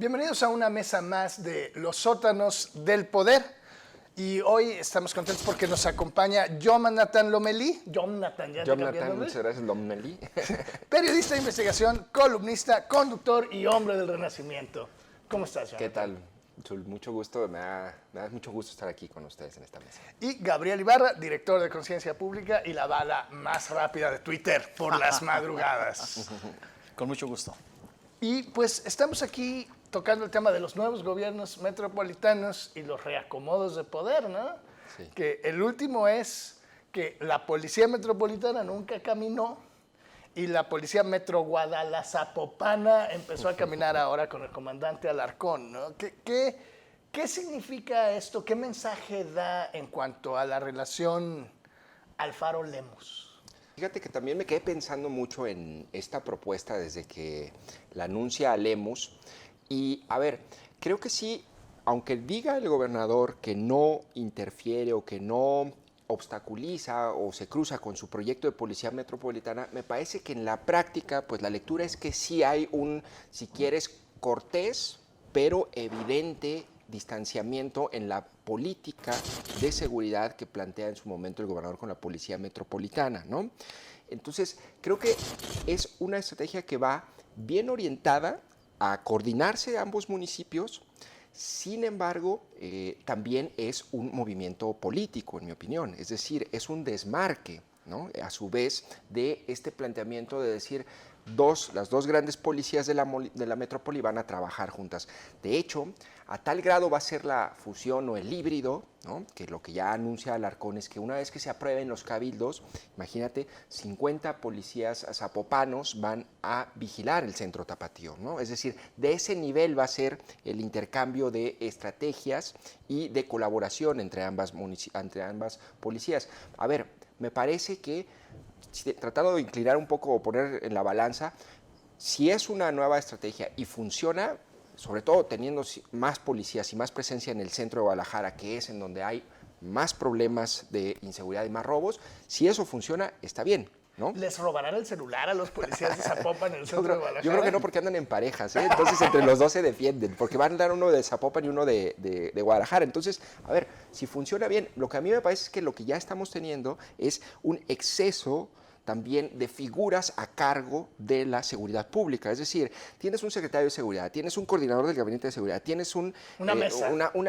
Bienvenidos a una mesa más de Los Sótanos del Poder. Y hoy estamos contentos porque nos acompaña Jonathan Lomelí. Jonathan, muchas gracias, Lomelí. Periodista de investigación, columnista, conductor y hombre del Renacimiento. ¿Cómo estás, Jonathan? ¿Qué tal, Chul? Mucho gusto, me da mucho gusto estar aquí con ustedes en esta mesa. Y Gabriel Ibarra, director de Conciencia Pública y la bala más rápida de Twitter por las madrugadas. Con mucho gusto. Y pues estamos aquí tocando el tema de los nuevos gobiernos metropolitanos y los reacomodos de poder, ¿no? Sí. Que el último es que la policía metropolitana nunca caminó y la policía metro Guadalazapopana empezó a caminar ahora con el comandante Alarcón, ¿no? ¿Qué significa esto? ¿Qué mensaje da en cuanto a la relación Alfaro-Lemus? Fíjate que también me quedé pensando mucho en esta propuesta desde que la anuncia Lemus. Y, a ver, creo que sí, aunque diga el gobernador que no interfiere o que no obstaculiza o se cruza con su proyecto de policía metropolitana, me parece que en la práctica, pues la lectura es que sí hay un, si quieres, cortés, pero evidente distanciamiento en la política de seguridad que plantea en su momento el gobernador con la policía metropolitana, ¿no? Entonces, creo que es una estrategia que va bien orientada a coordinarse ambos municipios. Sin embargo, también es un movimiento político, en mi opinión, es decir, es un desmarque, ¿no? A su vez, de este planteamiento de decir, las dos grandes policías de la metrópoli van a trabajar juntas. De hecho, a tal grado va a ser la fusión o el híbrido, ¿no? Que lo que ya anuncia Alarcón es que una vez que se aprueben los cabildos, imagínate, 50 policías zapopanos van a vigilar el centro tapatío, ¿no? Es decir, de ese nivel va a ser el intercambio de estrategias y de colaboración entre ambas policías. A ver, me parece que, tratando de inclinar un poco o poner en la balanza, si es una nueva estrategia y funciona, sobre todo teniendo más policías y más presencia en el centro de Guadalajara, que es en donde hay más problemas de inseguridad y más robos, si eso funciona, está bien, ¿no? ¿Les robarán el celular a los policías de Zapopan en el centro de Guadalajara? Yo creo que no, porque andan en parejas, ¿eh? Entonces entre los dos se defienden, porque van a dar uno de Zapopan y uno de Guadalajara. Entonces, a ver, si funciona bien, lo que a mí me parece es que lo que ya estamos teniendo es un exceso también de figuras a cargo de la seguridad pública. Es decir, tienes un secretario de seguridad, tienes un coordinador del gabinete de seguridad, tienes una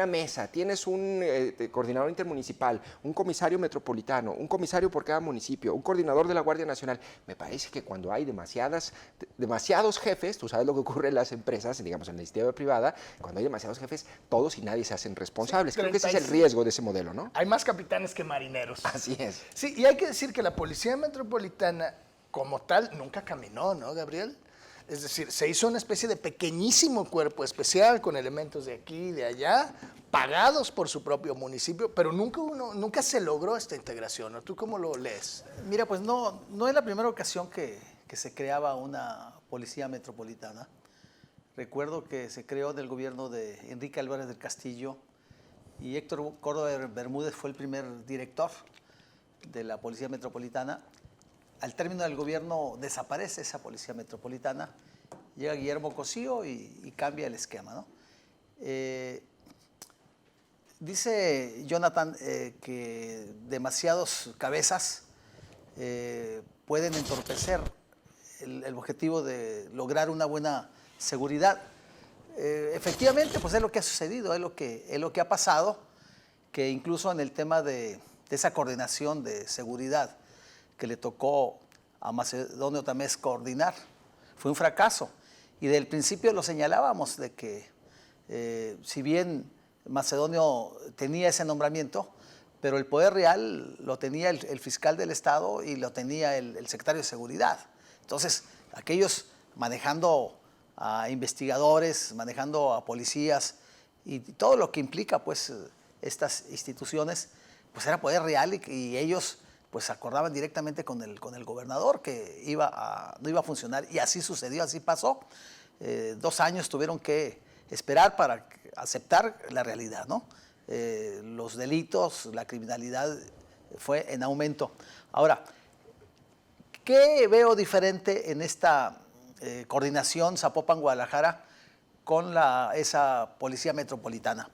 mesa, tienes un coordinador intermunicipal, un comisario metropolitano, un comisario por cada municipio, un coordinador de la Guardia Nacional. Me parece que cuando hay demasiados jefes, tú sabes lo que ocurre en las empresas, digamos en la iniciativa privada, cuando hay demasiados jefes, todos y nadie se hacen responsables. Sí, creo que ese es el riesgo de ese modelo, ¿no? Hay más capitanes que marineros. Así es. Sí, y hay que decir que la policía metropolitana como tal nunca caminó, ¿no, Gabriel? Es decir, se hizo una especie de pequeñísimo cuerpo especial con elementos de aquí y de allá, pagados por su propio municipio, pero nunca se logró esta integración, ¿no? ¿Tú cómo lo lees? Mira, pues no es la primera ocasión que se creaba una policía metropolitana. Recuerdo que se creó en el gobierno de Enrique Álvarez del Castillo y Héctor Córdoba Bermúdez fue el primer director de la policía metropolitana. Al término del gobierno desaparece esa policía metropolitana, llega Guillermo Cosío y cambia el esquema, ¿no? Dice Jonathan que demasiados cabezas pueden entorpecer el objetivo de lograr una buena seguridad. Efectivamente, pues es lo que ha sucedido, es lo que ha pasado, que incluso en el tema de esa coordinación de seguridad que le tocó a Macedonio Tamés coordinar, fue un fracaso. Y desde el principio lo señalábamos de que si bien Macedonio tenía ese nombramiento, pero el poder real lo tenía el fiscal del Estado y lo tenía el secretario de Seguridad. Entonces, aquellos manejando a investigadores, manejando a policías y todo lo que implica pues estas instituciones, pues era poder real y ellos pues acordaban directamente con el gobernador que no iba a funcionar, y así sucedió, así pasó. 2 años tuvieron que esperar para aceptar la realidad, ¿no? Los delitos, la criminalidad fue en aumento. Ahora, ¿qué veo diferente en esta coordinación Zapopan-Guadalajara? con esa policía metropolitana.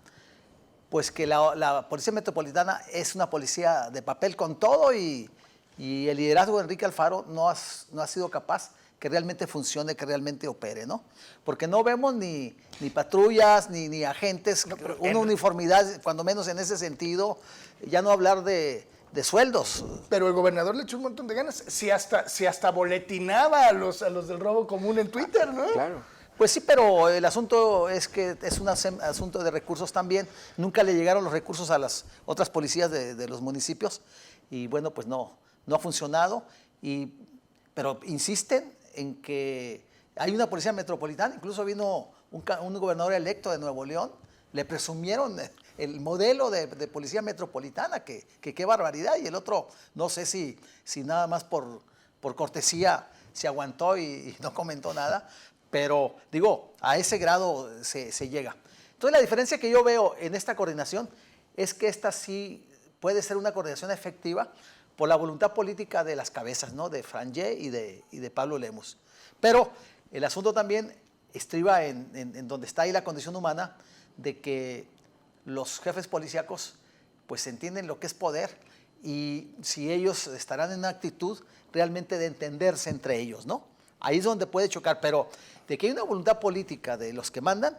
Pues que la policía metropolitana es una policía de papel con todo y el liderazgo de Enrique Alfaro no ha sido capaz que realmente funcione, que realmente opere, ¿no? Porque no vemos ni patrullas, ni agentes, una uniformidad, cuando menos en ese sentido, ya no hablar de sueldos. Pero el gobernador le echó un montón de ganas. Si hasta boletinaba a los del robo común en Twitter, ¿no? Claro. Pues sí, pero el asunto es que es un asunto de recursos también. Nunca le llegaron los recursos a las otras policías de los municipios y bueno, pues no ha funcionado. Pero insisten en que hay una policía metropolitana, incluso vino un gobernador electo de Nuevo León, le presumieron el modelo de policía metropolitana, que qué barbaridad, y el otro, no sé si nada más por cortesía se aguantó y no comentó nada, pero digo, a ese grado se llega. Entonces la diferencia que yo veo en esta coordinación es que esta sí puede ser una coordinación efectiva por la voluntad política de las cabezas, ¿no? De Frangé y de Pablo Lemus. Pero el asunto también estriba en donde está ahí la condición humana de que los jefes policíacos pues entienden lo que es poder y si ellos estarán en una actitud realmente de entenderse entre ellos, ¿no? Ahí es donde puede chocar, pero de que hay una voluntad política de los que mandan,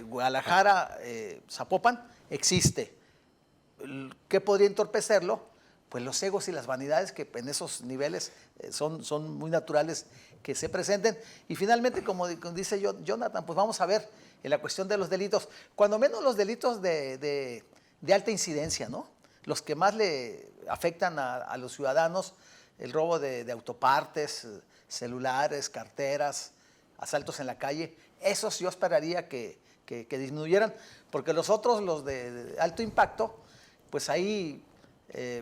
Guadalajara, Zapopan, existe. ¿Qué podría entorpecerlo? Pues los egos y las vanidades que en esos niveles son muy naturales que se presenten. Y finalmente, como dice Jonathan, pues vamos a ver en la cuestión de los delitos, cuando menos los delitos de alta incidencia, ¿no? Los que más le afectan a los ciudadanos, el robo de autopartes, celulares, carteras, asaltos en la calle, esos yo esperaría que disminuyeran, porque los otros, los de alto impacto, pues ahí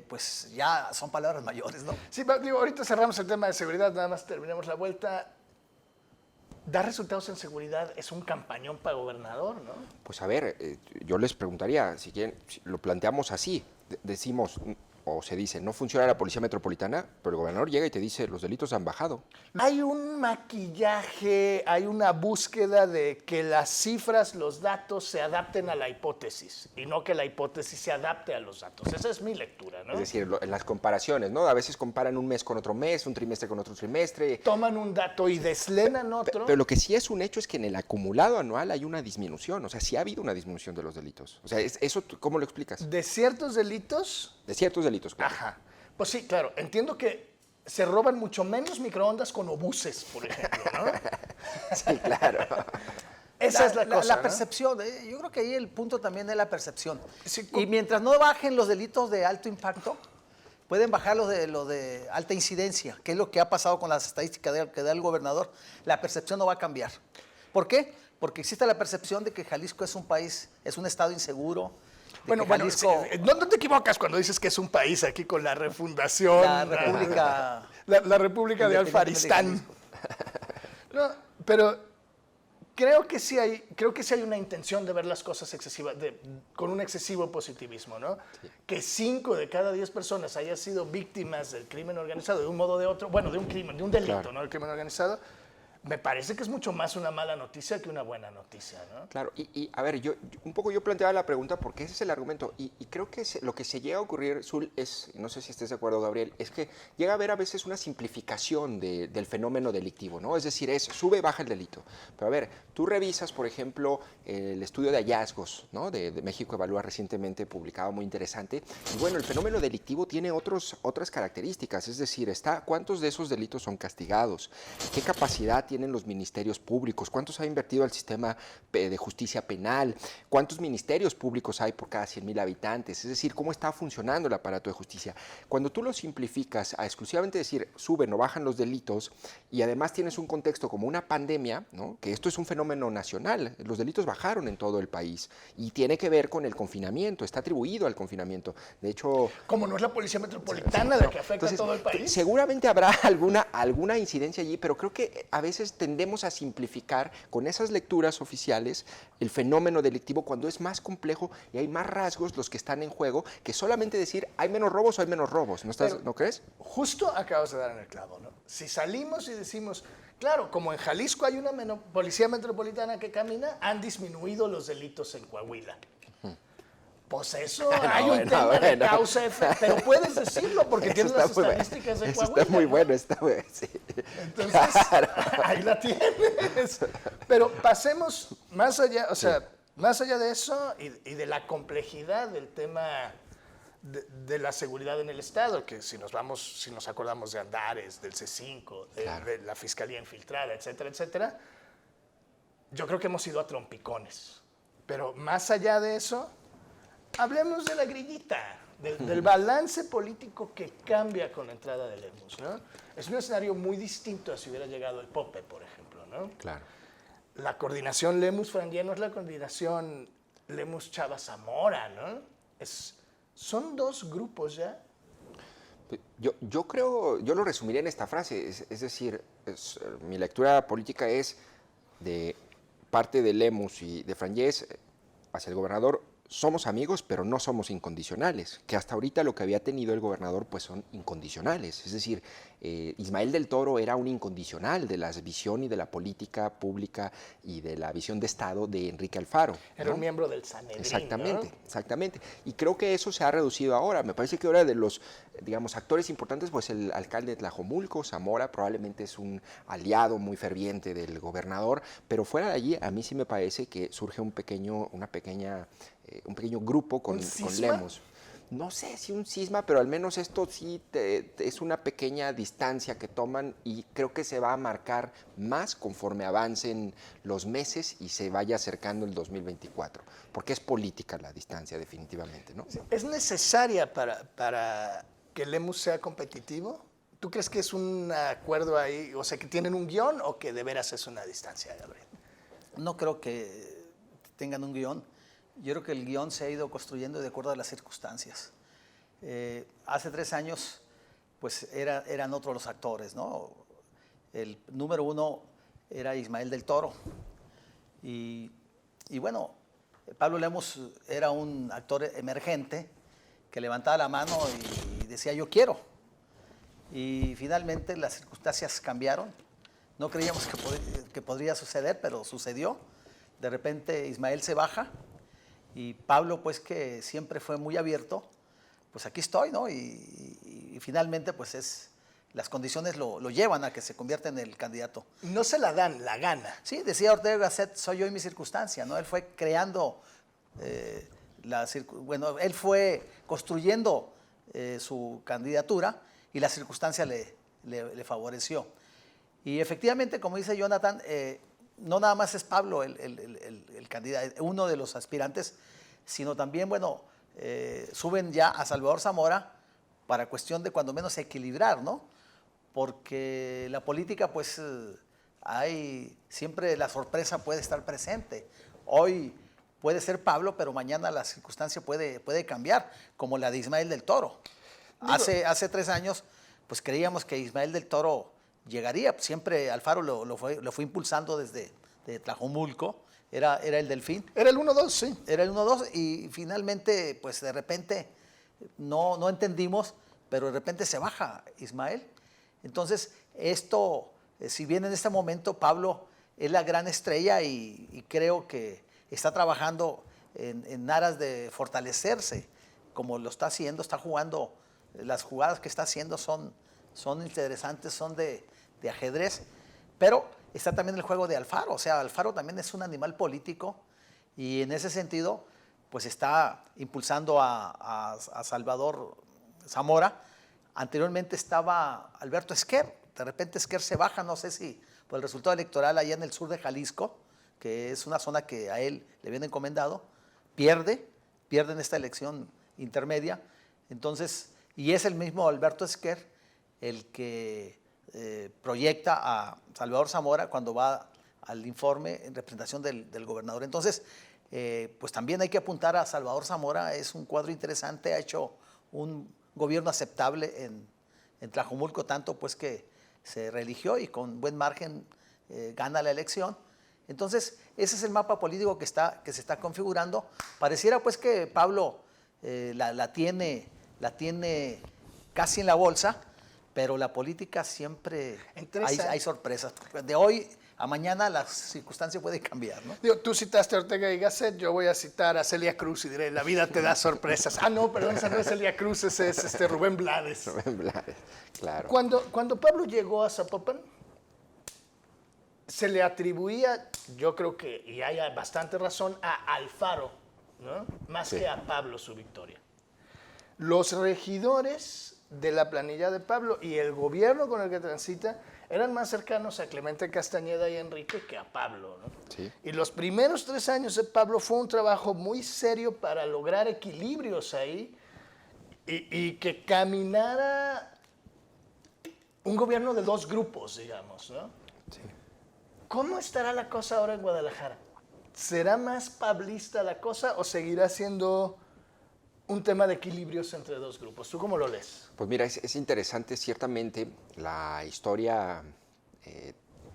pues ya son palabras mayores, ¿no? Sí, digo, ahorita cerramos el tema de seguridad, nada más terminemos la vuelta. Dar resultados en seguridad es un campañón para gobernador, ¿no? Pues a ver, yo les preguntaría, si quieren, si lo planteamos así, decimos, o se dice, no funciona la policía metropolitana, pero el gobernador llega y te dice, los delitos han bajado. Hay un maquillaje, hay una búsqueda de que las cifras, los datos se adapten a la hipótesis y no que la hipótesis se adapte a los datos. Esa es mi lectura, ¿no? Es decir, en las comparaciones, ¿no? A veces comparan un mes con otro mes, un trimestre con otro trimestre. Toman un dato y deslenan otro. Pero lo que sí es un hecho es que en el acumulado anual hay una disminución, o sea, sí ha habido una disminución de los delitos. O sea, ¿eso cómo lo explicas? De ciertos delitos. De ciertos delitos, claro. Ajá. Pues sí, claro. Entiendo que se roban mucho menos microondas con obuses, por ejemplo, ¿no? Sí, claro. Esa es la cosa, La ¿no? percepción, yo creo que ahí el punto también es la percepción. Sí, y mientras no bajen los delitos de alto impacto, pueden bajar los de alta incidencia, que es lo que ha pasado con las estadísticas que da el gobernador. La percepción no va a cambiar. ¿Por qué? Porque existe la percepción de que Jalisco es un país, es un estado inseguro. Bueno, Jalisco, no te equivocas cuando dices que es un país aquí con la refundación. la República, la República de Alfaristán. No, pero creo que sí hay una intención de ver las cosas excesivas, con un excesivo positivismo, ¿no? Sí. Que 5 de cada 10 personas hayan sido víctimas del crimen organizado de un modo o de otro, bueno, de un crimen, de un delito, claro, ¿no? El crimen organizado. Me parece que es mucho más una mala noticia que una buena noticia, ¿no? Claro, y a ver, yo planteaba la pregunta porque ese es el argumento, y creo que lo que se llega a ocurrir, Zul, es, no sé si estés de acuerdo, Gabriel, es que llega a haber a veces una simplificación del fenómeno delictivo, ¿no? Es decir, sube y baja el delito. Pero a ver, tú revisas, por ejemplo, el estudio de hallazgos, ¿no? De México Evalúa recientemente publicado, muy interesante, y bueno, el fenómeno delictivo tiene otras características, es decir, ¿cuántos de esos delitos son castigados? ¿Qué capacidad tienen los ministerios públicos? ¿Cuántos ha invertido el sistema de justicia penal? ¿Cuántos ministerios públicos hay por cada 100,000 habitantes? Es decir, ¿cómo está funcionando el aparato de justicia? Cuando tú lo simplificas a exclusivamente decir suben o bajan los delitos y además tienes un contexto como una pandemia, ¿no? Que esto es un fenómeno nacional, los delitos bajaron en todo el país y tiene que ver con el confinamiento, está atribuido al confinamiento. De hecho... Como no es la policía metropolitana la que afecta a todo el país. Seguramente habrá alguna incidencia allí, pero creo que a veces tendemos a simplificar con esas lecturas oficiales el fenómeno delictivo cuando es más complejo y hay más rasgos los que están en juego que solamente decir hay menos robos o hay menos robos. ¿No crees? Justo acabas de dar en el clavo, ¿no? Si salimos y decimos Claro, como en Jalisco hay una policía metropolitana que camina, han disminuido los delitos en Coahuila. Pues eso, hay un tema de causa-efecto, pero puedes decirlo porque tienes las estadísticas de Coahuila. Está muy bueno, está bueno, sí. Entonces, ahí la tienes. Pero pasemos más allá, o sea, más allá de eso y de la complejidad del tema de la seguridad en el Estado, que si nos acordamos de Andares, del C5, de la Fiscalía Infiltrada, etcétera, etcétera, yo creo que hemos ido a trompicones. Pero más allá de eso, hablemos de la grillita, del balance político que cambia con la entrada de Lemus, ¿no? Es un escenario muy distinto a si hubiera llegado el Pope, por ejemplo, ¿no? Claro. La coordinación Lemus-Frangé no es la coordinación Lemus-Chava-Zamora, ¿no? Son dos grupos ya. Yo creo, yo lo resumiría en esta frase, es decir, mi lectura política es de parte de Lemus y de Frangés hacia el gobernador. Somos amigos, pero no somos incondicionales, que hasta ahorita lo que había tenido el gobernador pues son incondicionales. Es decir, Ismael del Toro era un incondicional de la visión y de la política pública y de la visión de Estado de Enrique Alfaro, ¿no? Era un miembro del Sanedrín, Exactamente, ¿no? exactamente. Y creo que eso se ha reducido ahora. Me parece que ahora de los, digamos, actores importantes, pues el alcalde de Tlajomulco, Zamora, probablemente es un aliado muy ferviente del gobernador, pero fuera de allí, a mí sí me parece que surge un pequeño grupo con Lemus. No sé si un cisma, pero al menos esto sí es una pequeña distancia que toman y creo que se va a marcar más conforme avancen los meses y se vaya acercando el 2024, porque es política la distancia definitivamente, ¿no? ¿Es necesaria para que Lemus sea competitivo? ¿Tú crees que es un acuerdo ahí, o sea, que tienen un guión o que de veras es una distancia, Gabriel? No creo que tengan un guión. Yo creo que el guión se ha ido construyendo de acuerdo a las circunstancias. Hace 3 años, pues eran otros los actores, ¿no? El número 1 era Ismael del Toro. Y bueno, Pablo Lemus era un actor emergente que levantaba la mano y decía yo quiero. Y finalmente las circunstancias cambiaron. No creíamos que podría suceder, pero sucedió. De repente Ismael se baja. Y Pablo, pues que siempre fue muy abierto, pues aquí estoy, ¿no? Y finalmente, pues las condiciones lo llevan a que se convierta en el candidato. No se la dan, la gana. Sí, decía Ortega Gasset, soy yo y mi circunstancia, ¿no? Él fue creando, él fue construyendo su candidatura y la circunstancia le favoreció. Y efectivamente, como dice Jonathan, no nada más es Pablo el candidato, uno de los aspirantes, sino también, bueno, suben ya a Salvador Zamora para cuestión de cuando menos equilibrar, ¿no? Porque la política, pues, siempre la sorpresa puede estar presente. Hoy puede ser Pablo, pero mañana la circunstancia puede cambiar, como la de Ismael del Toro. Hace 3 años, pues creíamos que Ismael del Toro llegaría, siempre Alfaro lo fue impulsando desde Tlajomulco, era el Delfín. Era el 1-2, sí. Era el 1-2 y finalmente, pues de repente, no entendimos, pero de repente se baja Ismael. Entonces, esto, si bien en este momento Pablo es la gran estrella y creo que está trabajando en aras de fortalecerse, como lo está haciendo, está jugando, las jugadas que está haciendo son interesantes, son de ajedrez, pero está también el juego de Alfaro, o sea, Alfaro también es un animal político y en ese sentido, pues está impulsando a Salvador Zamora. Anteriormente estaba Alberto Esquer, de repente Esquer se baja, no sé si por el resultado electoral allá en el sur de Jalisco, que es una zona que a él le viene encomendado, pierde en esta elección intermedia, entonces, y es el mismo Alberto Esquer el que proyecta a Salvador Zamora cuando va al informe en representación del gobernador. Entonces, pues también hay que apuntar a Salvador Zamora, es un cuadro interesante, ha hecho un gobierno aceptable en Tlajomulco, tanto pues que se reeligió y con buen margen gana la elección. Entonces, ese es el mapa político que se está configurando. Pareciera pues que Pablo la tiene casi en la bolsa, pero la política siempre Entre hay sorpresas. De hoy a mañana las circunstancias pueden cambiar, ¿no? Digo, tú citaste a Ortega y Gasset, yo voy a citar a Celia Cruz y diré, la vida te da sorpresas. Ah, no, perdón, esa no es Celia Cruz, ese es Rubén Blades. Rubén Blades, claro. Cuando Pablo llegó a Zapopan, se le atribuía, yo creo que, y hay bastante razón, a Alfaro, ¿no? Más Sí. que a Pablo su victoria. Los regidores de la planilla de Pablo y el gobierno con el que transita eran más cercanos a Clemente Castañeda y Enrique que a Pablo, ¿no? Sí. Y los primeros 3 años de Pablo fue un trabajo muy serio para lograr equilibrios ahí y que caminara un gobierno de 2 grupos, digamos, ¿no? Sí. ¿Cómo estará la cosa ahora en Guadalajara? ¿Será más pablista la cosa o seguirá siendo un tema de equilibrios entre 2 grupos? ¿Tú cómo lo lees? Pues mira, es interesante ciertamente la historia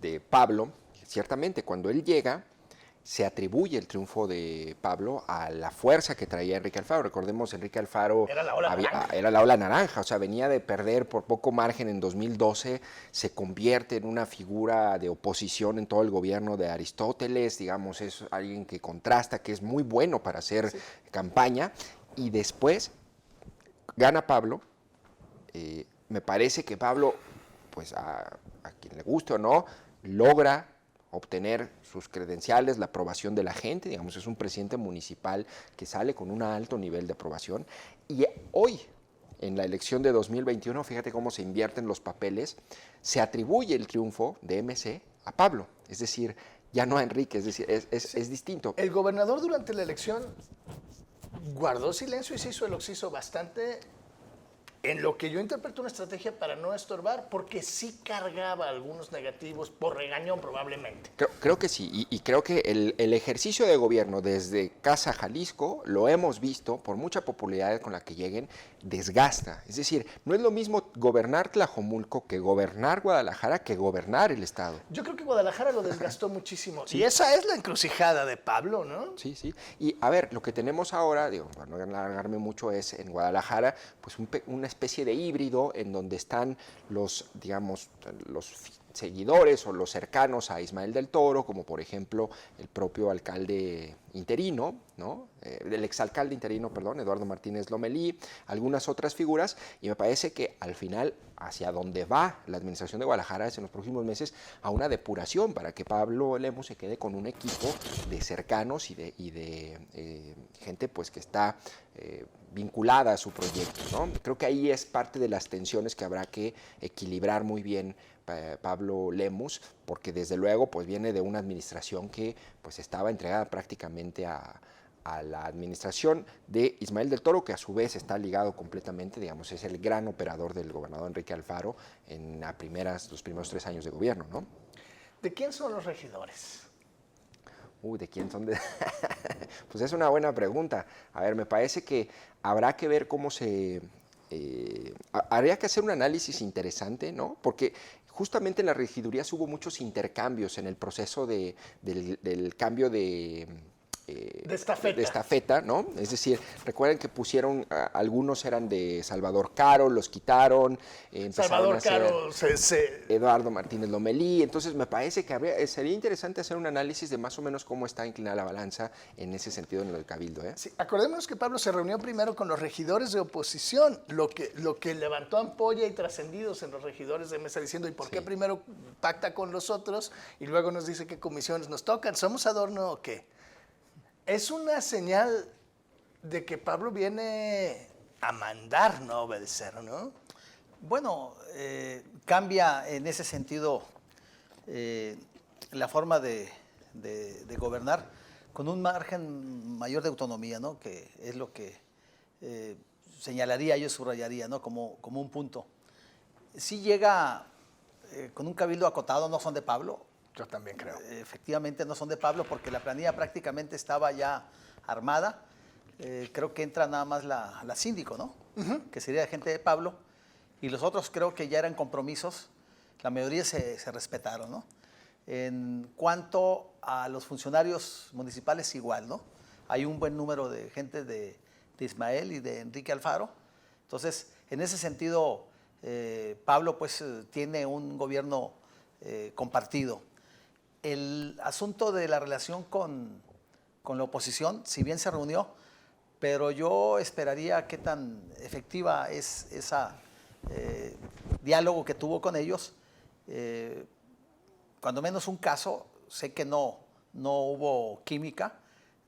de Pablo. Ciertamente, cuando él llega, se atribuye el triunfo de Pablo a la fuerza que traía Enrique Alfaro. Recordemos, Enrique Alfaro Era la ola naranja. era la ola naranja, o sea, venía de perder por poco margen en 2012, se convierte en una figura de oposición en todo el gobierno de Aristóteles, digamos, es alguien que contrasta, que es muy bueno para hacer campaña, y después gana Pablo. Me parece que Pablo, pues a quien le guste o no, logra obtener sus credenciales, la aprobación de la gente, digamos, es un presidente municipal que sale con un alto nivel de aprobación. Y hoy, en la elección de 2021, fíjate cómo se invierten los papeles, se atribuye el triunfo de MC a Pablo, es decir, ya no a Enrique, es decir, es distinto. El gobernador durante la elección guardó silencio y se hizo el oxiso bastante, en lo que yo interpreto una estrategia para no estorbar, porque sí cargaba algunos negativos por regañón probablemente. Creo que sí, y creo que el ejercicio de gobierno desde Casa Jalisco, lo hemos visto, por mucha popularidad con la que lleguen, desgasta. Es decir, no es lo mismo gobernar Tlajomulco que gobernar Guadalajara que gobernar el Estado. Yo creo que Guadalajara lo desgastó muchísimo. Sí. Y esa es la encrucijada de Pablo, ¿no? Sí, sí. Y a ver, lo que tenemos ahora, digo, para no alargarme mucho, es en Guadalajara, pues una especie de híbrido en donde están los, digamos, los seguidores o los cercanos a Ismael del Toro, como por ejemplo el propio alcalde interino, ¿no? El exalcalde interino, perdón, Eduardo Martínez Lomelí, algunas otras figuras, y me parece que al final hacia donde va la administración de Guadalajara es en los próximos meses a una depuración para que Pablo Lemus se quede con un equipo de cercanos y de gente pues que está vinculada a su proyecto, ¿no? Creo que ahí es parte de las tensiones que habrá que equilibrar muy bien Pablo Lemus, porque desde luego pues viene de una administración que pues estaba entregada prácticamente a la administración de Ismael del Toro, que a su vez está ligado completamente, digamos, es el gran operador del gobernador Enrique Alfaro en los primeros 3 años de gobierno, ¿no? ¿De quién son los regidores? ¿De quién son? Pues es una buena pregunta. A ver, me parece que habrá que ver cómo se... habría que hacer un análisis interesante, ¿no? Porque justamente en las regidurías hubo muchos intercambios en el proceso del cambio de estafeta, ¿no? Es decir, recuerden que pusieron, algunos eran de Salvador Caro, los quitaron, Salvador Caro, Eduardo Martínez Lomelí, entonces me parece que sería interesante hacer un análisis de más o menos cómo está inclinada la balanza en ese sentido en el Cabildo, ¿eh? Sí, acordémonos que Pablo se reunió primero con los regidores de oposición, lo que levantó ampolla y trascendidos en los regidores de mesa diciendo, ¿y por qué primero pacta con los otros y luego nos dice qué comisiones nos tocan? ¿Somos adorno o qué? Es una señal de que Pablo viene a mandar, no a obedecer, ¿no? Bueno, cambia en ese sentido la forma de gobernar con un margen mayor de autonomía, ¿no? Que es lo que señalaría, yo subrayaría, ¿no? Como un punto. Sí llega con un cabildo acotado, no son de Pablo. Yo también creo. Efectivamente no son de Pablo porque la planilla prácticamente estaba ya armada. Creo que entra nada más la síndico, ¿no? Que sería de gente de Pablo. Y los otros creo que ya eran compromisos. La mayoría se respetaron, ¿no? En cuanto a los funcionarios municipales, igual, ¿no? Hay un buen número de gente de Ismael y de Enrique Alfaro. Entonces, en ese sentido, Pablo pues tiene un gobierno compartido. El asunto de la relación con la oposición, si bien se reunió, pero yo esperaría qué tan efectiva es ese diálogo que tuvo con ellos. Cuando menos un caso, sé que no hubo química,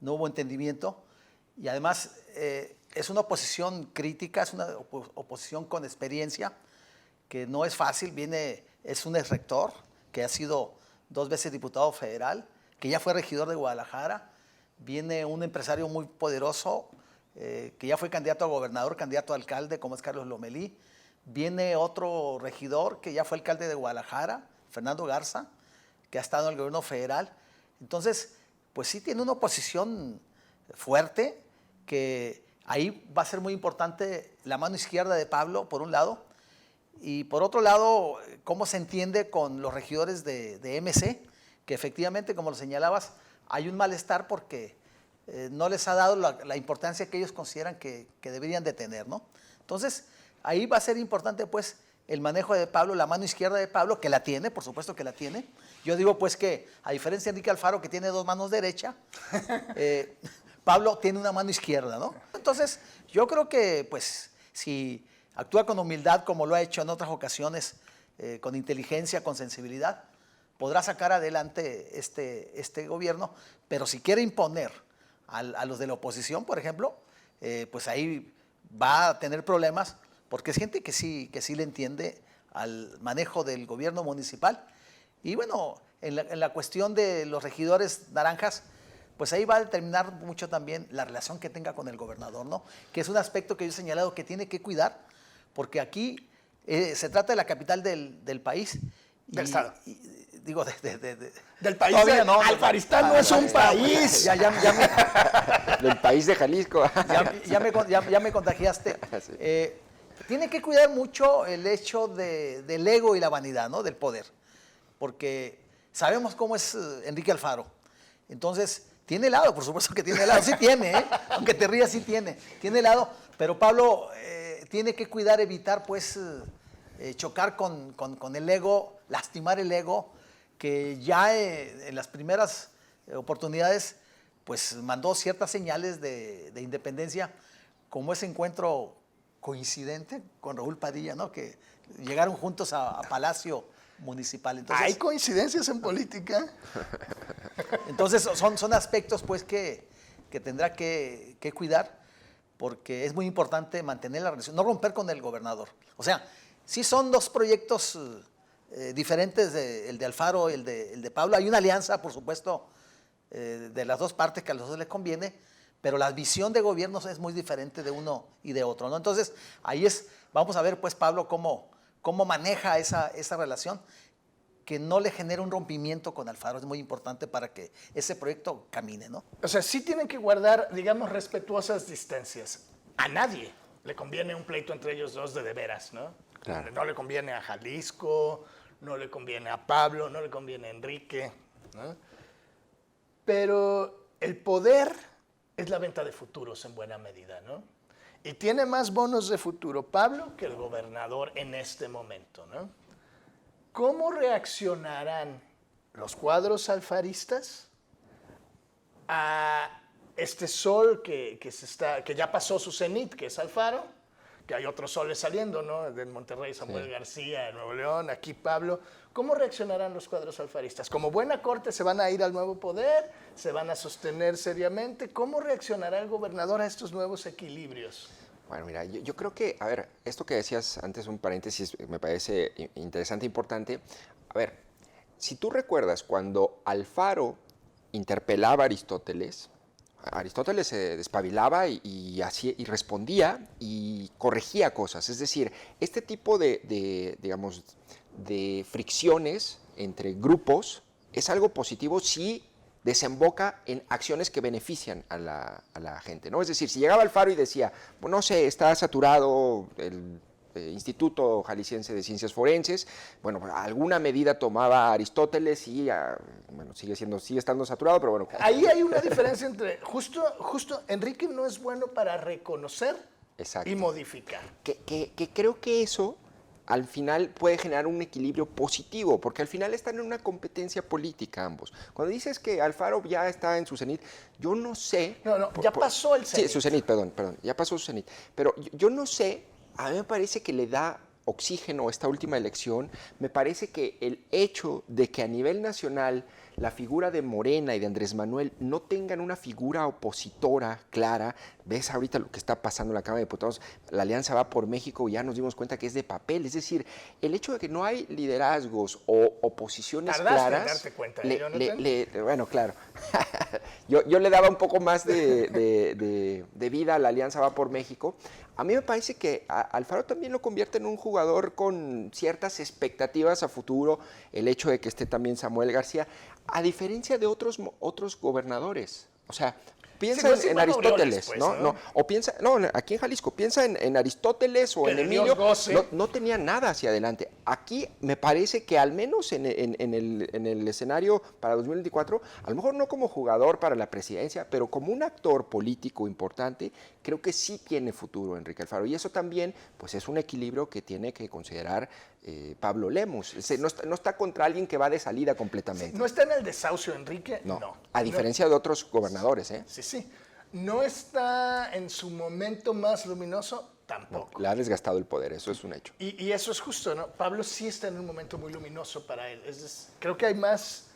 no hubo entendimiento, y además es una oposición crítica, es una oposición con experiencia, que no es fácil. Es un exrector que ha sido 2 veces diputado federal, que ya fue regidor de Guadalajara. Viene un empresario muy poderoso, que ya fue candidato a gobernador, candidato a alcalde, como es Carlos Lomelí. Viene otro regidor que ya fue alcalde de Guadalajara, Fernando Garza, que ha estado en el gobierno federal. Entonces, pues sí tiene una oposición fuerte, que ahí va a ser muy importante la mano izquierda de Pablo, por un lado, y por otro lado, cómo se entiende con los regidores de MC, que efectivamente, como lo señalabas, hay un malestar porque no les ha dado la importancia que ellos consideran que deberían de tener, ¿no? Entonces, ahí va a ser importante, pues, el manejo de Pablo, la mano izquierda de Pablo, que la tiene, por supuesto que la tiene. Yo digo, pues, que a diferencia de Enrique Alfaro, que tiene 2 manos derechas, Pablo tiene una mano izquierda, ¿no? Entonces, yo creo que, pues, si actúa con humildad, como lo ha hecho en otras ocasiones, con inteligencia, con sensibilidad, podrá sacar adelante este gobierno. Pero si quiere imponer a los de la oposición, por ejemplo, pues ahí va a tener problemas, porque es gente que sí le entiende al manejo del gobierno municipal. Y bueno, en la cuestión de los regidores naranjas, pues ahí va a determinar mucho también la relación que tenga con el gobernador, ¿no? Que es un aspecto que yo he señalado que tiene que cuidar, porque aquí se trata de la capital del país. Del estado. Digo, del país. No, Alfaristán no es un país. Del país de Jalisco. Ya me contagiaste. Sí. Tiene que cuidar mucho el hecho del ego y la vanidad, ¿no? Del poder. Porque sabemos cómo es Enrique Alfaro. Entonces, tiene helado, por supuesto que tiene helado. Sí tiene, ¿eh? Aunque te rías, sí tiene. Tiene helado, pero Pablo tiene que cuidar, evitar, pues, chocar con el ego, lastimar el ego, que ya en las primeras oportunidades, pues, mandó ciertas señales de independencia, como ese encuentro coincidente con Raúl Padilla, ¿no? Que llegaron juntos a Palacio Municipal. Entonces, ¿hay coincidencias en política? Entonces son aspectos, pues, que tendrá que cuidar, porque es muy importante mantener la relación, no romper con el gobernador. O sea, sí son 2 proyectos diferentes, el de Alfaro y el de Pablo. Hay una alianza, por supuesto, de las 2 partes, que a los 2 les conviene, pero la visión de gobiernos es muy diferente de uno y de otro, ¿no? Entonces, ahí vamos a ver, pues, Pablo, cómo maneja esa relación, que no le genere un rompimiento con Alfaro. Es muy importante para que ese proyecto camine, ¿no? O sea, sí tienen que guardar, digamos, respetuosas distancias. A nadie le conviene un pleito entre ellos 2 de veras, ¿no? Claro. No le conviene a Jalisco, no le conviene a Pablo, no le conviene a Enrique, ¿no? Pero el poder es la venta de futuros en buena medida, ¿no? Y tiene más bonos de futuro Pablo que el gobernador en este momento, ¿no? ¿Cómo reaccionarán los cuadros alfaristas a este sol que ya pasó su cenit, que es Alfaro, que hay otros soles saliendo, ¿no? De Monterrey, Samuel García, de Nuevo León, aquí Pablo? ¿Cómo reaccionarán los cuadros alfaristas? ¿Como buena corte se van a ir al nuevo poder? ¿Se van a sostener seriamente? ¿Cómo reaccionará el gobernador a estos nuevos equilibrios? Bueno, mira, yo creo que, a ver, esto que decías antes, un paréntesis, me parece interesante, importante. A ver, si tú recuerdas cuando Alfaro interpelaba a Aristóteles se despabilaba y respondía y corregía cosas. Es decir, este tipo digamos, de fricciones entre grupos es algo positivo si desemboca en acciones que benefician a la gente, ¿no? Es decir, si llegaba Alfaro y decía, bueno, no sé, está saturado el Instituto Jalisciense de Ciencias Forenses, bueno, alguna medida tomaba Aristóteles y, bueno, sigue estando saturado, pero bueno. Ahí hay una diferencia entre, justo Enrique no es bueno para reconocer. Exacto. Y modificar. Que creo que eso al final puede generar un equilibrio positivo, porque al final están en una competencia política ambos. Cuando dices que Alfaro ya está en su cenit, yo no sé... No, ya pasó el cenit. Sí, su cenit, perdón, ya pasó su cenit. Pero yo no sé, a mí me parece que le da oxígeno esta última elección. Me parece que el hecho de que a nivel nacional la figura de Morena y de Andrés Manuel no tengan una figura opositora clara, ves ahorita lo que está pasando en la Cámara de Diputados, la Alianza Va por México, ya nos dimos cuenta que es de papel, es decir, el hecho de que no hay liderazgos o oposiciones claras... en darte cuenta, Jonathan? Bueno, claro, yo le daba un poco más de vida a la Alianza Va por México. A mí me parece que Alfaro también lo convierte en un jugador con ciertas expectativas a futuro, el hecho de que esté también Samuel García, a diferencia de otros gobernadores. O sea, piensa en Aristóteles, pues, ¿no? O piensa, aquí en Jalisco, piensa en Aristóteles o que en de Emilio, Dios goce. no tenía nada hacia adelante. Aquí me parece que al menos en el escenario para 2024, a lo mejor no como jugador para la presidencia, pero como un actor político importante, creo que sí tiene futuro Enrique Alfaro. Y eso también, pues es un equilibrio que tiene que considerar Pablo Lemus. No está contra alguien que va de salida completamente. Sí, ¿no está en el desahucio, Enrique? No. A diferencia de otros gobernadores, ¿eh? Sí. ¿No está en su momento más luminoso? Tampoco. No, le ha desgastado el poder, eso es un hecho. Y eso es justo, ¿no? Pablo sí está en un momento muy luminoso para él. Creo que hay más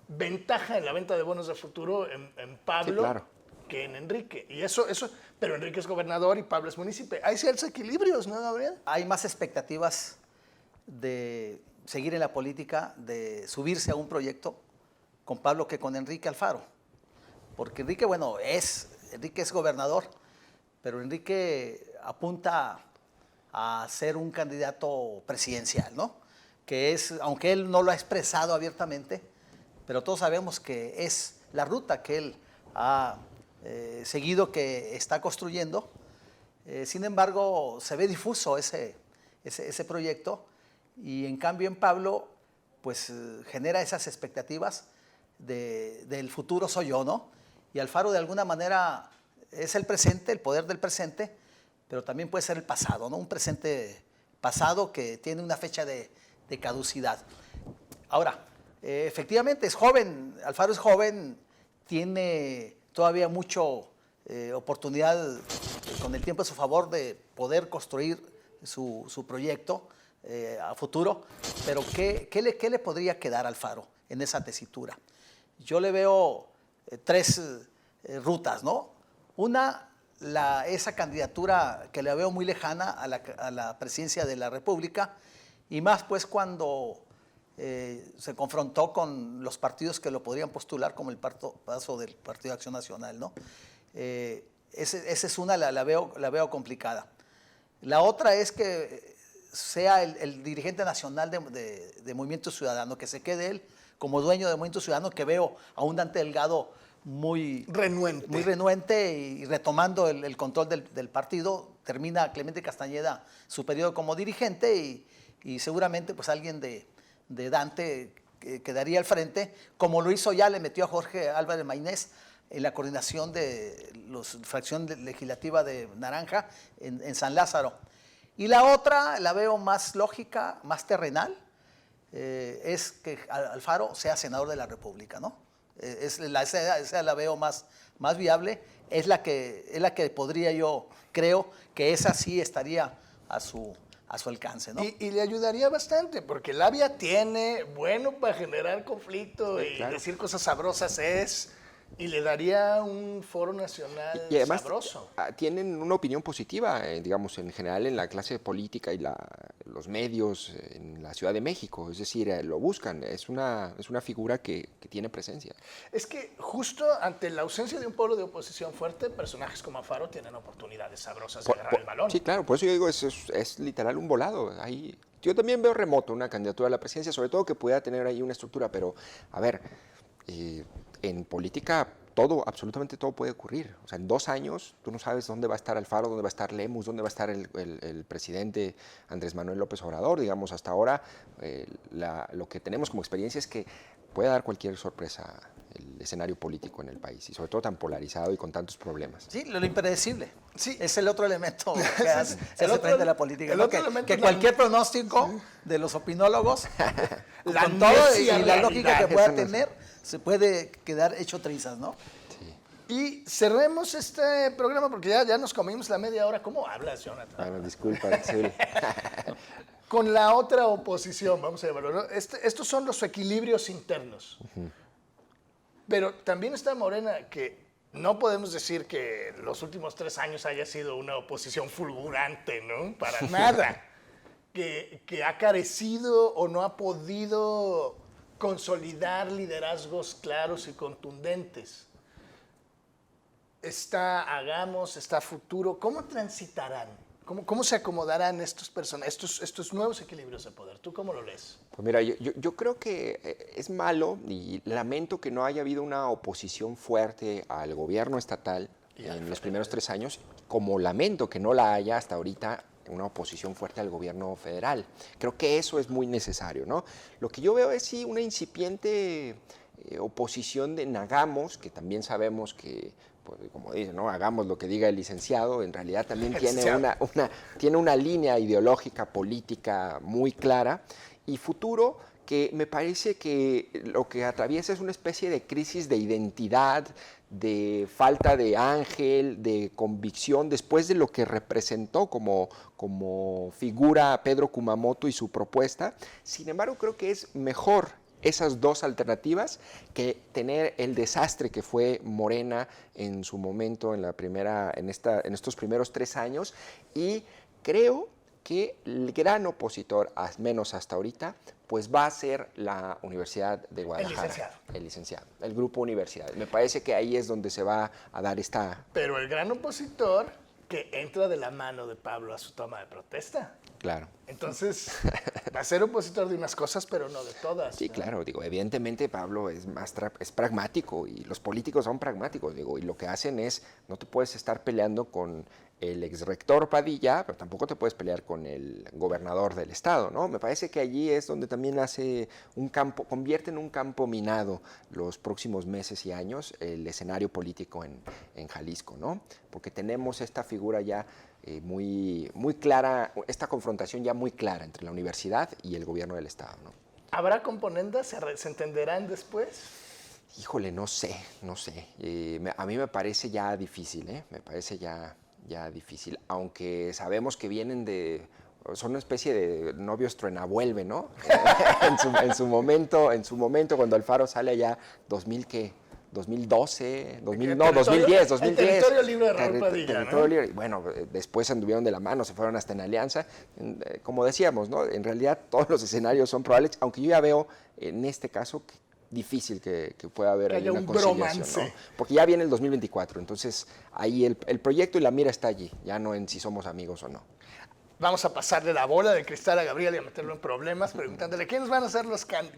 ventaja en la venta de bonos de futuro en Pablo, sí, claro, que en Enrique. Y eso, pero Enrique es gobernador y Pablo es municipio. Hay ciertos equilibrios, ¿no, Gabriel? Hay más expectativas de seguir en la política, de subirse a un proyecto con Pablo que con Enrique Alfaro. Porque Enrique, Enrique es gobernador, pero Enrique apunta a ser un candidato presidencial, ¿no? Que es, aunque él no lo ha expresado abiertamente, pero todos sabemos que es la ruta que él ha seguido, que está construyendo. Sin embargo, se ve difuso ese proyecto, y en cambio en Pablo, pues genera esas expectativas del futuro soy yo, ¿no? Y Alfaro de alguna manera es el presente, el poder del presente, pero también puede ser el pasado, ¿no? Un presente pasado que tiene una fecha de caducidad. Ahora, efectivamente es joven, Alfaro es joven, tiene todavía mucho oportunidad con el tiempo a su favor de poder construir su proyecto a futuro, pero ¿qué le podría quedar a Alfaro en esa tesitura? Yo le veo tres rutas, ¿no? Una, esa candidatura que la veo muy lejana a la presidencia de la República, y más pues cuando se confrontó con los partidos que lo podrían postular, como el paso del Partido de Acción Nacional, ¿no? Esa es una, la veo complicada. La otra es que sea el dirigente nacional de Movimiento Ciudadano, que se quede él como dueño de Movimiento Ciudadano, que veo a un Dante Delgado muy renuente y retomando el control del partido. Termina Clemente Castañeda su periodo como dirigente y seguramente pues alguien de Dante quedaría al frente, como lo hizo ya, le metió a Jorge Álvarez Maynés en la coordinación de la fracción legislativa de Naranja en San Lázaro. Y la otra la veo más lógica, más terrenal, es que Alfaro sea senador de la República, ¿no? Esa la veo más viable, es la que podría, yo creo que esa sí estaría a su alcance, ¿no? Y le ayudaría bastante, porque labia tiene, bueno para generar conflicto y claro, decir cosas sabrosas y le daría un foro nacional y además, sabroso. Tienen una opinión positiva, digamos, en general en la clase política y los medios en la Ciudad de México. Es decir, lo buscan. Es una figura que tiene presencia. Es que justo ante la ausencia de un polo de oposición fuerte, personajes como Alfaro tienen oportunidades sabrosas de agarrar el balón. Sí, claro. Por eso yo digo, es literal un volado. Ahí, yo también veo remoto una candidatura a la presidencia, sobre todo que pudiera tener ahí una estructura. Pero, a ver, en política absolutamente todo puede ocurrir. O sea, en 2 años tú no sabes dónde va a estar Alfaro, dónde va a estar Lemus, dónde va a estar el presidente Andrés Manuel López Obrador. Digamos, hasta ahora lo que tenemos como experiencia es que puede dar cualquier sorpresa el escenario político en el país, y sobre todo tan polarizado y con tantos problemas. Sí, lo impredecible. Sí. Es el otro elemento que Es se el otro- frente a la política. el ¿no? otro elemento Que es la- cualquier pronóstico de los opinólogos, La con todo y necia la realidad. lógica que pueda Eso no es- tener, se puede quedar hecho trizas, ¿no? Y cerremos este programa porque ya nos comimos la media hora. ¿Cómo hablas, Jonathan? Bueno, disculpa, Axel. Con la otra oposición, vamos a llamarlo, ¿no? Estos son los equilibrios internos. Pero también está Morena, que no podemos decir que los últimos 3 años haya sido una oposición fulgurante, ¿no? Para nada. Que ha carecido o no ha podido consolidar liderazgos claros y contundentes. Está Hagamos, está Futuro. ¿Cómo transitarán? ¿Cómo se acomodarán estos nuevos equilibrios de poder? ¿Tú cómo lo lees? Pues mira, yo creo que es malo y lamento que no haya habido una oposición fuerte al gobierno estatal en los primeros 3 años, como lamento que no la haya hasta ahorita una oposición fuerte al gobierno federal. Creo que eso es muy necesario, ¿no? Lo que yo veo es sí una incipiente oposición de Hagamos, que también sabemos que, pues, como dice, ¿no? Hagamos lo que diga el licenciado, en realidad también tiene una línea ideológica, política muy clara, y Futuro, que me parece que lo que atraviesa es una especie de crisis de identidad, de falta de ángel, de convicción, después de lo que representó como figura Pedro Kumamoto y su propuesta. Sin embargo, creo que es mejor esas dos alternativas que tener el desastre que fue Morena en su momento, en estos primeros 3 años, y creo que el gran opositor, al menos hasta ahorita, pues va a ser la Universidad de Guadalajara. El licenciado. El grupo Universidad. Me parece que ahí es donde se va a dar esta... Pero el gran opositor que entra de la mano de Pablo a su toma de protesta. Claro. Entonces, va a ser opositor de unas cosas, pero no de todas. Sí, ¿no? claro, digo, evidentemente Pablo es pragmático y los políticos son pragmáticos, digo, y lo que hacen es, no te puedes estar peleando con el exrector Padilla, pero tampoco te puedes pelear con el gobernador del estado, ¿no? Me parece que allí es donde también convierte en un campo minado los próximos meses y años el escenario político en Jalisco, ¿no? Porque tenemos esta figura ya muy clara, esta confrontación ya muy clara entre la universidad y el gobierno del estado, ¿no? ¿Habrá componendas? ¿Se entenderán después? Híjole, no sé. A mí me parece ya difícil, me parece ya difícil, aunque sabemos que son una especie de novios truenavuelve, ¿no? en su momento, cuando Alfaro sale allá, 2012, 2010. El territorio libre de Raúl Padilla, territorio ¿no? libre. Bueno, después anduvieron de la mano, se fueron hasta en alianza. Como decíamos, ¿no? En realidad todos los escenarios son probables, aunque yo ya veo en este caso difícil que pueda haber ahí una conciliación, ¿no? Porque ya viene el 2024, entonces ahí el proyecto y la mira está allí, ya no en si somos amigos o no. Vamos a pasarle la bola de cristal a Gabriel y a meterlo en problemas, preguntándole quiénes van a ser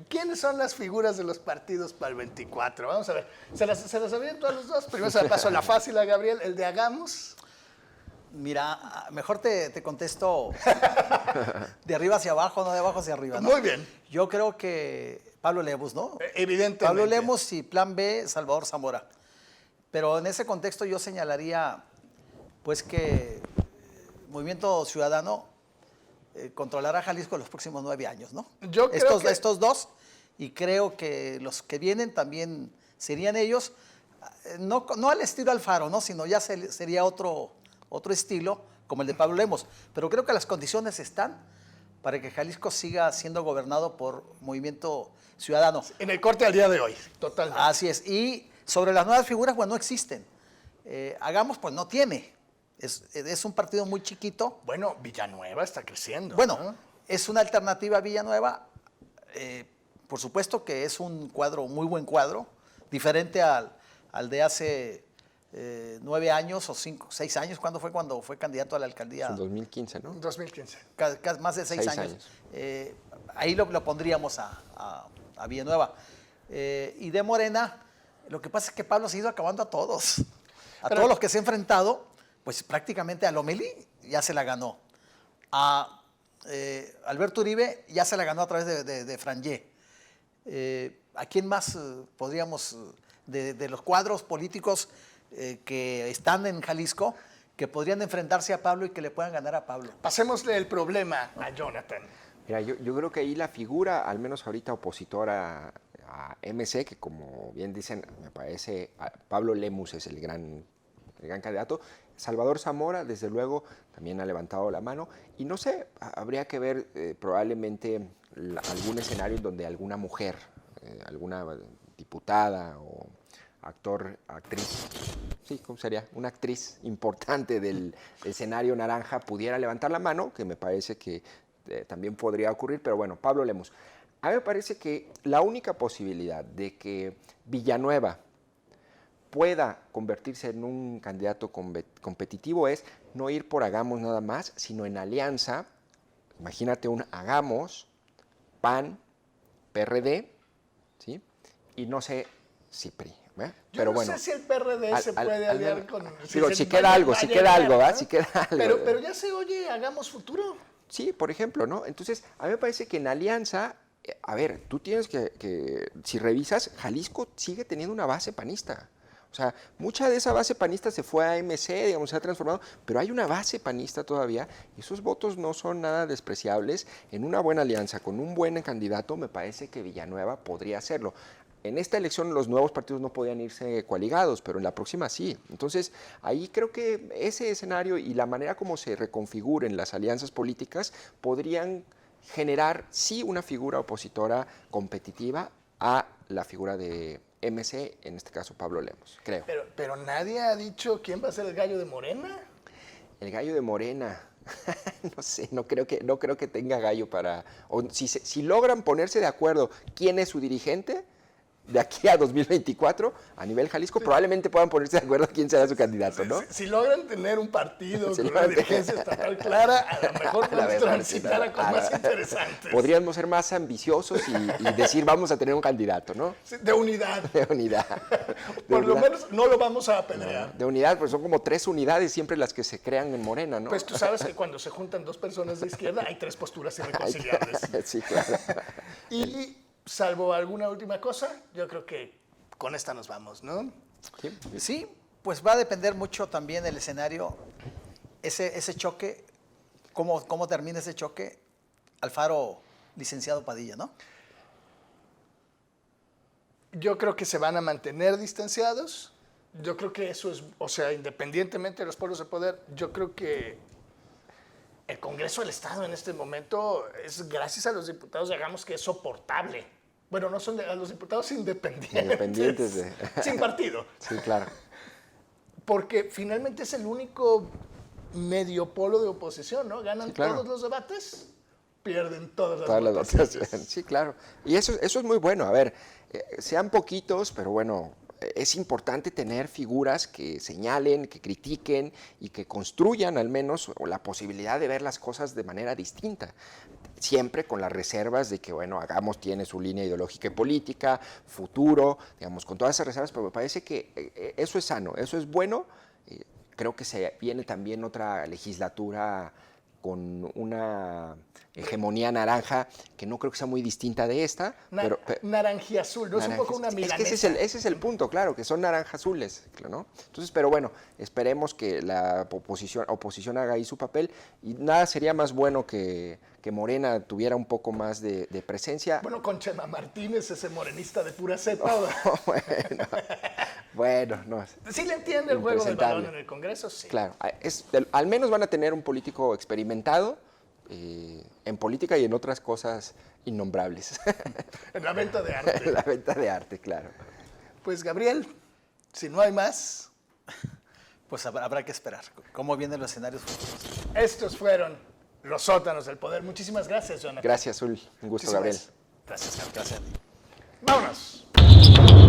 quiénes son las figuras de los partidos para el 24. Vamos a ver, ¿se las aviento a los dos? Primero se la paso la fácil a Gabriel, el de Hagamos. Mira, mejor te contesto de arriba hacia abajo, no de abajo hacia arriba, ¿no? Muy bien. Yo creo que Pablo Lemus, ¿no? Evidentemente. Pablo Lemus y plan B, Salvador Zamora. Pero en ese contexto yo señalaría, pues, que Movimiento Ciudadano controlará Jalisco los próximos 9 años, ¿no? Yo creo que... Estos dos, y creo que los que vienen también serían ellos, no al estilo Alfaro, ¿no? Sino ya sería otro estilo, como el de Pablo Lemus. Pero creo que las condiciones están para que Jalisco siga siendo gobernado por Movimiento Ciudadano. En el corte al día de hoy, totalmente. Así es. Y sobre las nuevas figuras, pues no existen. Hagamos, pues no tiene. Es un partido muy chiquito. Bueno, Villanueva está creciendo. Bueno, ¿no? es una alternativa a Villanueva. Por supuesto que es un cuadro, muy buen cuadro, diferente al de hace 9 años o 6 años. ¿Cuándo fue candidato a la alcaldía? En 2015, ¿no? 2015. Más de 6 años. Ahí lo pondríamos a Villanueva. Y de Morena, lo que pasa es que Pablo se ha ido acabando a todos. Todos los que se ha enfrentado, pues prácticamente a Lomelí ya se la ganó. A Alberto Uribe ya se la ganó a través de Frangé. ¿A quién más podríamos de los cuadros políticos que están en Jalisco, que podrían enfrentarse a Pablo y que le puedan ganar a Pablo. Pasémosle el problema a Jonathan. Mira, yo creo que ahí la figura, al menos ahorita opositora a MC, que como bien dicen, me parece, Pablo Lemus es el gran candidato. Salvador Zamora, desde luego, también ha levantado la mano. Y no sé, habría que ver probablemente algún escenario en donde alguna mujer, alguna diputada o actor, actriz, sí, ¿cómo sería? Una actriz importante del escenario naranja pudiera levantar la mano, que me parece que también podría ocurrir, pero bueno, Pablo Lemus. A mí me parece que la única posibilidad de que Villanueva pueda convertirse en un candidato competitivo es no ir por Hagamos nada más, sino en alianza. Imagínate un Hagamos, PAN, PRD, ¿sí? Y no sé si PRI. Yo pero no bueno, sé si el PRD se puede aliar con... Digo, si queda algo, ¿verdad? Si queda algo. Pero ya se oye Hagamos Futuro. Sí, por ejemplo, ¿no? Entonces, a mí me parece que en alianza, a ver, tú tienes si revisas, Jalisco sigue teniendo una base panista. O sea, mucha de esa base panista se fue a MC, digamos, se ha transformado, pero hay una base panista todavía y esos votos no son nada despreciables. En una buena alianza con un buen candidato, me parece que Villanueva podría hacerlo. En esta elección los nuevos partidos no podían irse coaligados, pero en la próxima sí. Entonces, ahí creo que ese escenario y la manera como se reconfiguren las alianzas políticas podrían generar, sí, una figura opositora competitiva a la figura de MC, en este caso Pablo Lemus, creo. Pero nadie ha dicho quién va a ser el gallo de Morena. El gallo de Morena, no sé, no creo que tenga gallo para... O si logran ponerse de acuerdo quién es su dirigente, de aquí a 2024, a nivel Jalisco, probablemente puedan ponerse de acuerdo quién será su candidato, ¿no? Si logran tener un partido con una dirigencia estatal clara, a lo mejor podemos transitar a cosas más interesantes. Podríamos ser más ambiciosos y decir, vamos a tener un candidato, ¿no? Sí, de unidad. De unidad. Por lo menos no lo vamos a apedrear. De unidad, pues son como 3 unidades siempre las que se crean en Morena, ¿no? Pues tú sabes que cuando se juntan 2 personas de izquierda hay 3 posturas irreconciliables. Sí, claro. Y salvo alguna última cosa, yo creo que con esta nos vamos, ¿no? Sí, pues va a depender mucho también el escenario, ese choque, cómo termina ese choque, Alfaro, licenciado Padilla, ¿no? Yo creo que se van a mantener distanciados. Yo creo que eso es, o sea, independientemente de los polos de poder, yo creo que el Congreso del Estado en este momento es, gracias a los diputados, digamos que es soportable. Bueno, no son a los diputados independientes. Sin partido. Sí, claro. Porque finalmente es el único medio polo de oposición, ¿no? Ganan claro. todos los debates, pierden todas las votaciones. votaciones. Sí, claro. Y eso es muy bueno. A ver, sean poquitos, pero bueno, es importante tener figuras que señalen, que critiquen y que construyan al menos la posibilidad de ver las cosas de manera distinta. Siempre con las reservas de que, bueno, Hagamos tiene su línea ideológica y política, futuro, digamos, con todas esas reservas, pero me parece que eso es sano, eso es bueno. Creo que se viene también otra legislatura con una hegemonía naranja que no creo que sea muy distinta de esta. Naranjiazul, ¿no? Es un poco una milanesa. Es que ese es el punto, claro, que son naranjas azules, ¿no? Entonces, pero bueno, esperemos que la oposición haga ahí su papel y nada sería más bueno que Morena tuviera un poco más de presencia. Bueno, con Chema Martínez, ese morenista de pura cepa. Bueno, no. ¿Sí le entiende el juego del balón en el Congreso? Sí. Claro, al menos van a tener un político experimentado en política y en otras cosas innombrables. En la venta de arte. En la venta de arte, claro. Pues Gabriel, si no hay más, pues habrá que esperar cómo vienen los escenarios futuros. Estos fueron los sótanos del poder. Muchísimas gracias, Jonathan. Gracias, Zul. Un gusto, Gabriel. Gracias, Gabriel. Gracias a ti. Vámonos.